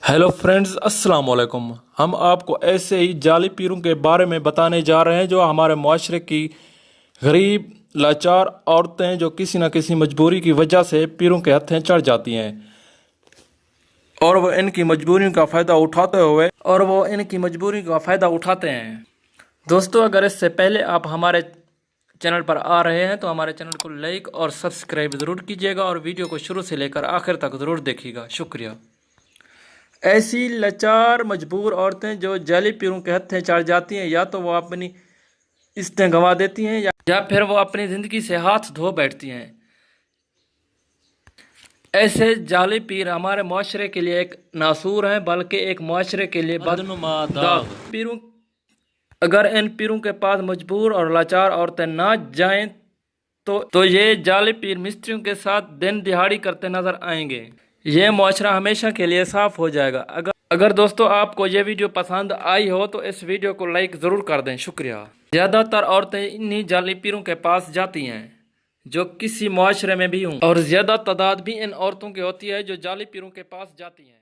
Hello friends, अस्सलाम वालेकुम। हम आपको ऐसे ही जाली पीरों के बारे में बताने जा रहे हैं जो हमारे माशरे की गरीब लाचार औरतें जो किसी न किसी मजबूरी की वजह से पीरों के हत्थे चढ़ जाती हैं और वो इनकी मजबूरियों का फ़ायदा उठाते हैं। दोस्तों, अगर इससे पहले आप हमारे चैनल पर आ रहे हैं तो हमारे चैनल को लाइक और सब्सक्राइब ज़रूर कीजिएगा और वीडियो को शुरू से लेकर आखिर तक ज़रूर देखिएगा। शुक्रिया। ऐसी लाचार मजबूर औरतें जो जाली पीरों के हत्थे चढ़ जाती हैं, या तो वो अपनी इज्जतें गंवा देती हैं या फिर वो अपनी ज़िंदगी से हाथ धो बैठती हैं। ऐसे जाली पीर हमारे माशरे के लिए एक नासूर हैं, बल्कि एक माशरे के लिए बदनुमा दाग। पीरों अगर इन पीरों के पास मजबूर और लाचार औरतें ना जाएं तो ये जाली पीर मिस्त्रियों के साथ दिन दिहाड़ी करते नजर आएंगे। ये मुआशरा हमेशा के लिए साफ हो जाएगा। अगर दोस्तों आपको ये वीडियो पसंद आई हो तो इस वीडियो को लाइक ज़रूर कर दें। शुक्रिया। ज़्यादातर औरतें इन्हीं जाली पीरों के पास जाती हैं जो किसी मुआशरे में भी हों, और ज़्यादा तादाद भी इन औरतों की होती है जो जाली पीरों के पास जाती हैं।